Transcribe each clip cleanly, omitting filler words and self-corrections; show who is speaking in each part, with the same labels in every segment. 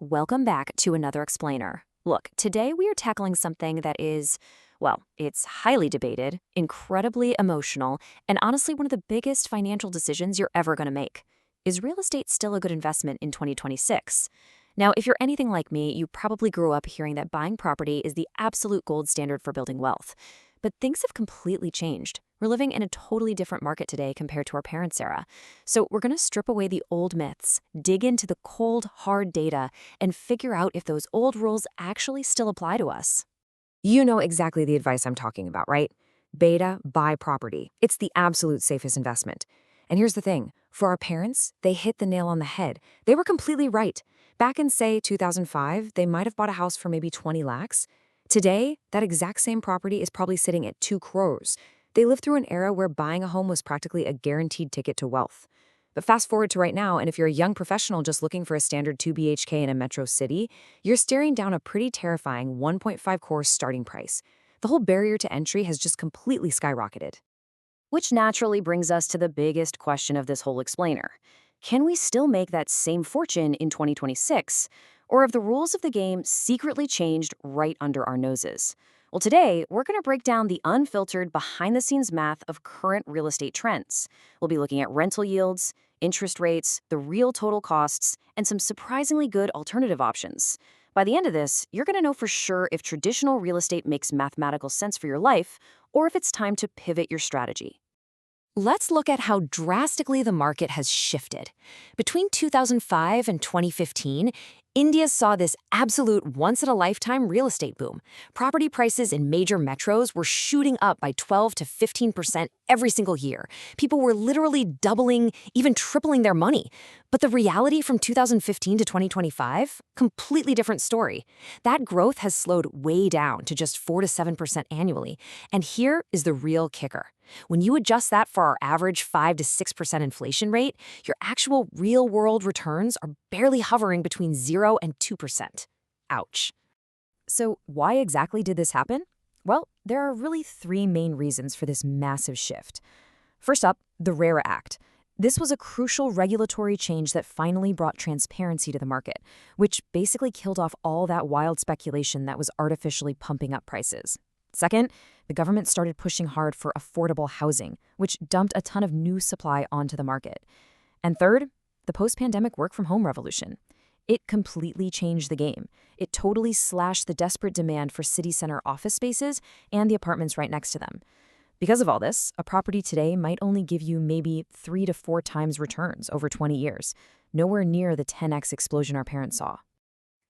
Speaker 1: welcome back to another explainer. Look, today we are tackling something that is, well, it's highly debated, incredibly emotional, and honestly one of the biggest financial decisions you're ever going to make. Is real estate still a good investment in 2026? Now, if you're anything like me, you probably grew up hearing that buying property is the absolute gold standard for building wealth. But things have completely changed. We're living in a totally different market today compared to our parents' era. So we're going to strip away the old myths, dig into the cold, hard data, and figure out if those old rules actually still apply to us.
Speaker 2: You know exactly the advice I'm talking about, right? Beta, buy property. It's the absolute safest investment. And here's the thing. For our parents, they hit the nail on the head. They were completely right. Back in, say, 2005, they might have bought a house for maybe 20 lakhs. Today, that exact same property is probably sitting at 2 crores. They lived through an era where buying a home was practically a guaranteed ticket to wealth. But fast forward to right now, and if you're a young professional just looking for a standard 2 BHK in a metro city, you're staring down a pretty terrifying 1.5 crore starting price. The whole barrier to entry has just completely skyrocketed.
Speaker 1: Which naturally brings us to the biggest question of this whole explainer. Can we still make that same fortune in 2026? Or have the rules of the game secretly changed right under our noses? Well, today, we're going to break down the unfiltered, behind-the-scenes math of current real estate trends. We'll be looking at rental yields, interest rates, the real total costs, and some surprisingly good alternative options. By the end of this, you're going to know for sure if traditional real estate makes mathematical sense for your life, or if it's time to pivot your strategy.
Speaker 2: Let's look at how drastically the market has shifted. Between 2005 and 2015, India saw this absolute once-in-a-lifetime real estate boom. Property prices in major metros were shooting up by 12 to 15% every single year. People were literally doubling, even tripling their money. But the reality from 2015 to 2025? Completely different story. That growth has slowed way down to just 4 to 7% annually. And here is the real kicker. When you adjust that for our average 5 to 6% inflation rate, your actual real-world returns are barely hovering between 0 and 2%. Ouch. So why exactly did this happen? Well, there are really 3 main reasons for this massive shift. First up, the RERA Act. This was a crucial regulatory change that finally brought transparency to the market, which basically killed off all that wild speculation that was artificially pumping up prices. Second, the government started pushing hard for affordable housing, which dumped a ton of new supply onto the market. And third, the post-pandemic work-from-home revolution. It completely changed the game. It totally slashed the desperate demand for city center office spaces and the apartments right next to them. Because of all this, a property today might only give you maybe 3 to 4 times returns over 20 years, nowhere near the 10x explosion our parents saw.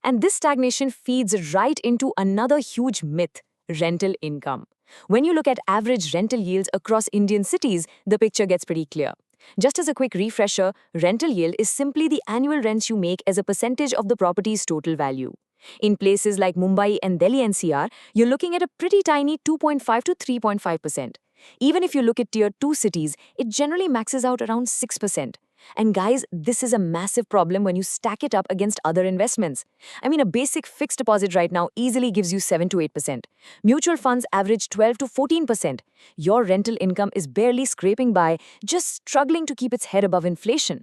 Speaker 3: And this stagnation feeds right into another huge myth: rental income. When you look at average rental yields across Indian cities, the picture gets pretty clear. Just as a quick refresher, rental yield is simply the annual rents you make as a percentage of the property's total value. In places like Mumbai and Delhi NCR, you're looking at a pretty tiny 2.5 to 3.5%. Even if you look at tier 2 cities, it generally maxes out around 6%. And guys, this is a massive problem when you stack it up against other investments. I mean, a basic fixed deposit right now easily gives you 7 to 8%. Mutual funds average 12 to 14%. Your rental income is barely scraping by, just struggling to keep its head above inflation.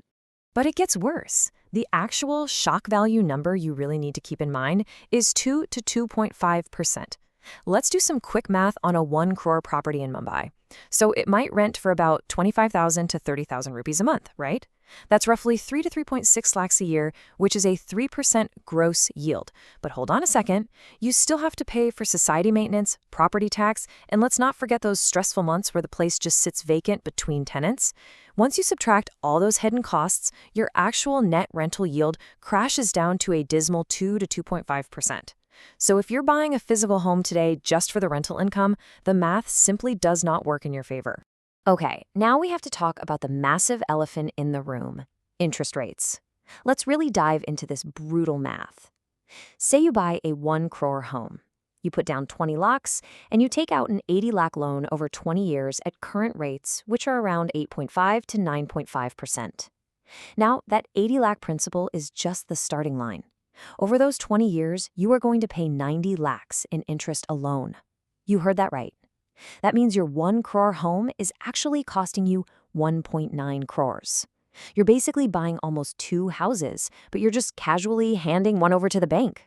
Speaker 2: But it gets worse. The actual shock value number you really need to keep in mind is 2 to 2.5%. Let's do some quick math on a 1 crore property in Mumbai. So it might rent for about 25,000 to 30,000 rupees a month, right? That's roughly 3 to 3.6 lakhs a year, which is a 3% gross yield. But hold on a second, you still have to pay for society maintenance, property tax, and let's not forget those stressful months where the place just sits vacant between tenants. Once you subtract all those hidden costs, your actual net rental yield crashes down to a dismal 2 to 2.5%. So if you're buying a physical home today just for the rental income, the math simply does not work in your favor.
Speaker 1: Okay, now we have to talk about the massive elephant in the room: interest rates. Let's really dive into this brutal math. Say you buy a 1 crore home. You put down 20 lakhs, and you take out an 80 lakh loan over 20 years at current rates, which are around 8.5 to 9.5%. Now, that 80 lakh principal is just the starting line. Over those 20 years, you are going to pay 90 lakhs in interest alone. You heard that right. That means your 1 crore home is actually costing you 1.9 crores. You're basically buying almost two houses, but you're just casually handing one over to the bank.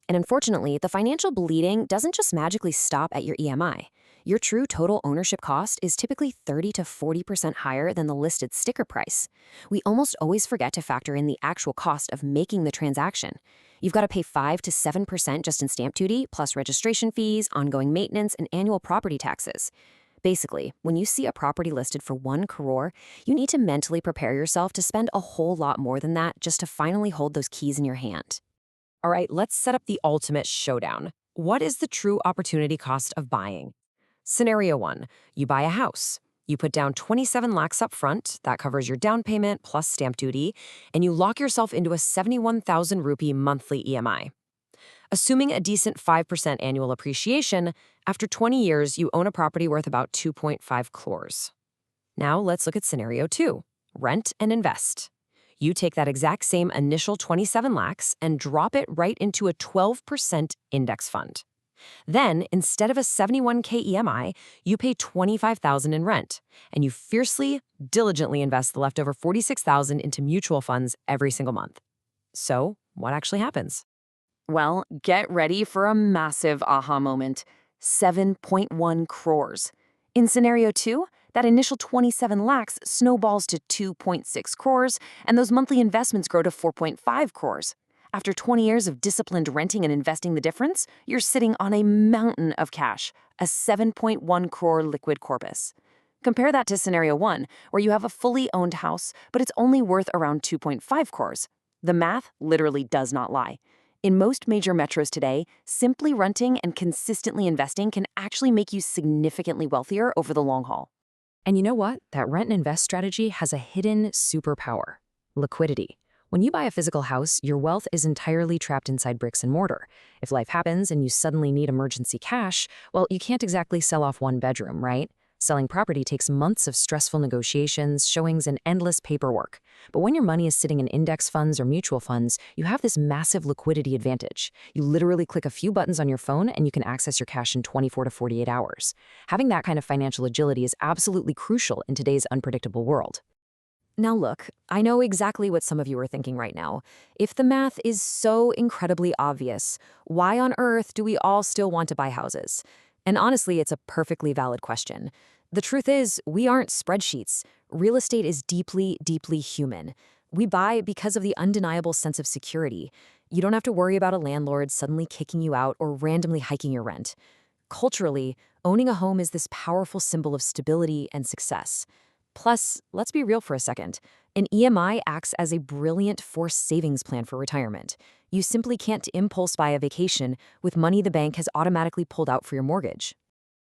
Speaker 1: And unfortunately, the financial bleeding doesn't just magically stop at your EMI. Your true total ownership cost is typically 30 to 40% higher than the listed sticker price. We almost always forget to factor in the actual cost of making the transaction. You've got to pay 5 to 7% just in stamp duty, plus registration fees, ongoing maintenance, and annual property taxes. Basically, when you see a property listed for 1 crore, you need to mentally prepare yourself to spend a whole lot more than that just to finally hold those keys in your hand.
Speaker 2: All right, let's set up the ultimate showdown. What is the true opportunity cost of buying? Scenario 1, you buy a house. You put down 27 lakhs up front, that covers your down payment plus stamp duty, and you lock yourself into a 71,000 rupee monthly EMI. Assuming a decent 5% annual appreciation, after 20 years, you own a property worth about 2.5 crores. Now let's look at scenario 2, rent and invest. You take that exact same initial 27 lakhs and drop it right into a 12% index fund. Then, instead of a 71K EMI, you pay 25,000 in rent, and you fiercely, diligently invest the leftover 46,000 into mutual funds every single month. So, what actually happens?
Speaker 1: Well, get ready for a massive aha moment. 7.1 crores. In scenario 2, that initial 27 lakhs snowballs to 2.6 crores, and those monthly investments grow to 4.5 crores. After 20 years of disciplined renting and investing the difference, you're sitting on a mountain of cash, a 7.1 crore liquid corpus. Compare that to scenario 1, where you have a fully owned house, but it's only worth around 2.5 crores. The math literally does not lie. In most major metros today, simply renting and consistently investing can actually make you significantly wealthier over the long haul.
Speaker 2: And you know what? That rent and invest strategy has a hidden superpower: liquidity. When you buy a physical house, your wealth is entirely trapped inside bricks and mortar. If life happens and you suddenly need emergency cash, well, you can't exactly sell off one bedroom, right? Selling property takes months of stressful negotiations, showings, and endless paperwork. But when your money is sitting in index funds or mutual funds, you have this massive liquidity advantage. You literally click a few buttons on your phone and you can access your cash in 24 to 48 hours. Having that kind of financial agility is absolutely crucial in today's unpredictable world.
Speaker 1: Now look, I know exactly what some of you are thinking right now. If the math is so incredibly obvious, why on earth do we all still want to buy houses? And honestly, it's a perfectly valid question. The truth is, we aren't spreadsheets. Real estate is deeply, deeply human. We buy because of the undeniable sense of security. You don't have to worry about a landlord suddenly kicking you out or randomly hiking your rent. Culturally, owning a home is this powerful symbol of stability and success. Plus, let's be real for a second. An EMI acts as a brilliant forced savings plan for retirement. You simply can't impulse buy a vacation with money the bank has automatically pulled out for your mortgage.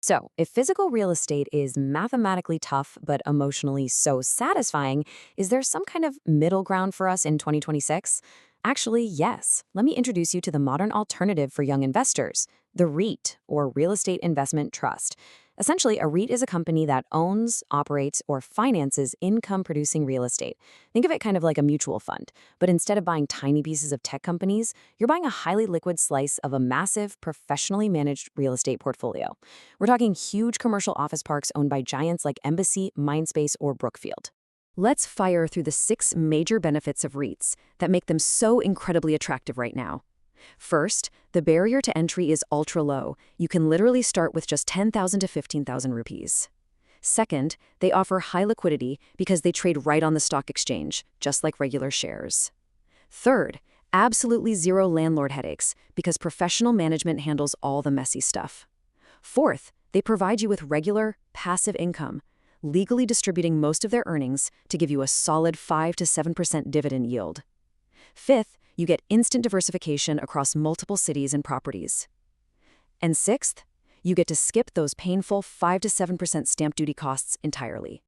Speaker 1: So, if physical real estate is mathematically tough but emotionally so satisfying, is there some kind of middle ground for us in 2026? Actually, yes. Let me introduce you to the modern alternative for young investors, the REIT, or Real Estate Investment Trust. Essentially, a REIT is a company that owns, operates, or finances income-producing real estate. Think of it kind of like a mutual fund, but instead of buying tiny pieces of tech companies, you're buying a highly liquid slice of a massive, professionally managed real estate portfolio. We're talking huge commercial office parks owned by giants like Embassy, Mindspace, or Brookfield. Let's fire through the 6 major benefits of REITs that make them so incredibly attractive right now. First, the barrier to entry is ultra low. You can literally start with just 10,000 to 15,000 rupees. Second, they offer high liquidity because they trade right on the stock exchange, just like regular shares. Third, absolutely zero landlord headaches because professional management handles all the messy stuff. Fourth, they provide you with regular, passive income, legally distributing most of their earnings to give you a solid 5 to 7% dividend yield. Fifth, you get instant diversification across multiple cities and properties. And sixth, you get to skip those painful 5 to 7% stamp duty costs entirely.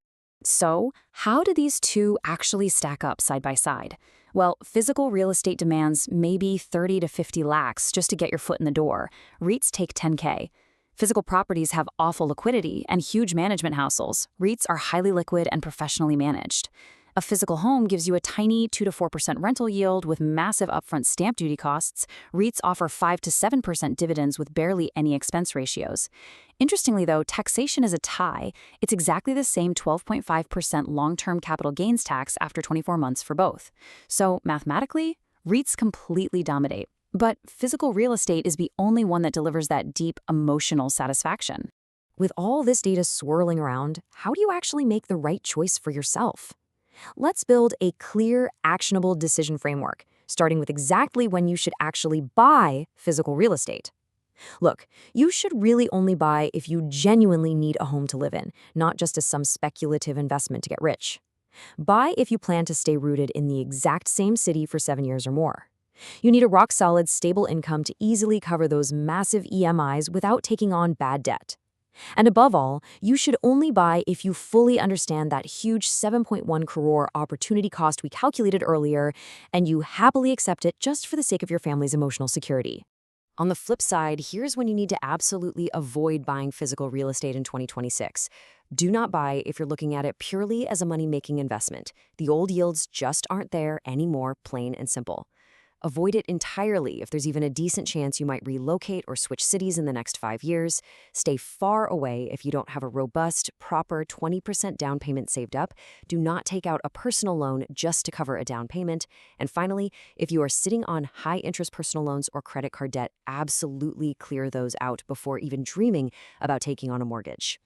Speaker 1: So, how do these two actually stack up side by side? Well, physical real estate demands maybe 30 to 50 lakhs just to get your foot in the door. REITs take 10K. Physical properties have awful liquidity and huge management hassles. REITs are highly liquid and professionally managed. A physical home gives you a tiny 2 to 4% rental yield with massive upfront stamp duty costs. REITs offer 5 to 7% dividends with barely any expense ratios. Interestingly, though, taxation is a tie. It's exactly the same 12.5% long-term capital gains tax after 24 months for both. So, mathematically, REITs completely dominate. But physical real estate is the only one that delivers that deep emotional satisfaction.
Speaker 2: With all this data swirling around, how do you actually make the right choice for yourself? Let's build a clear, actionable decision framework, starting with exactly when you should actually buy physical real estate. Look, you should really only buy if you genuinely need a home to live in, not just as some speculative investment to get rich. Buy if you plan to stay rooted in the exact same city for 7 years or more. You need a rock-solid, stable income to easily cover those massive EMIs without taking on bad debt. And above all, you should only buy if you fully understand that huge 7.1 crore opportunity cost we calculated earlier, and you happily accept it just for the sake of your family's emotional security. On the flip side, here's when you need to absolutely avoid buying physical real estate in 2026. Do not buy if you're looking at it purely as a money-making investment. The old yields just aren't there anymore, plain and simple. Avoid it entirely if there's even a decent chance you might relocate or switch cities in the next 5 years. Stay far away if you don't have a robust, proper 20% down payment saved up. Do not take out a personal loan just to cover a down payment. And finally, if you are sitting on high-interest personal loans or credit card debt, absolutely clear those out before even dreaming about taking on a mortgage.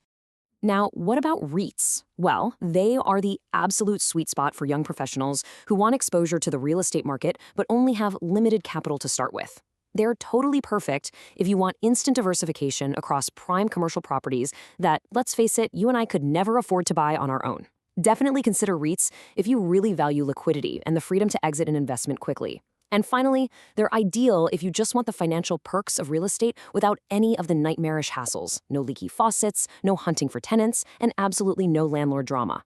Speaker 2: Now, what about REITs? Well, they are the absolute sweet spot for young professionals who want exposure to the real estate market but only have limited capital to start with. They're totally perfect if you want instant diversification across prime commercial properties that, let's face it, you and I could never afford to buy on our own. Definitely consider REITs if you really value liquidity and the freedom to exit an investment quickly. And finally, they're ideal if you just want the financial perks of real estate without any of the nightmarish hassles. No leaky faucets, no hunting for tenants, and absolutely no landlord drama.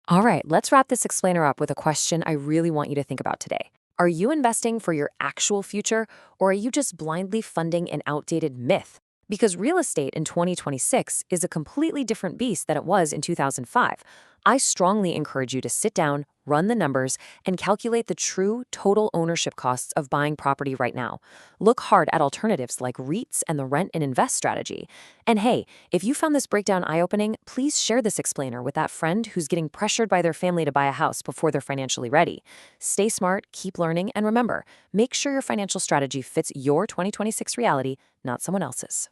Speaker 2: All right, let's wrap this explainer up with a question I really want you to think about today. Are you investing for your actual future, or are you just blindly funding an outdated myth? Because real estate in 2026 is a completely different beast than it was in 2005. I strongly encourage you to sit down, run the numbers, and calculate the true total ownership costs of buying property right now. Look hard at alternatives like REITs and the rent and invest strategy. And hey, if you found this breakdown eye-opening, please share this explainer with that friend who's getting pressured by their family to buy a house before they're financially ready. Stay smart, keep learning, and remember, make sure your financial strategy fits your 2026 reality, not someone else's.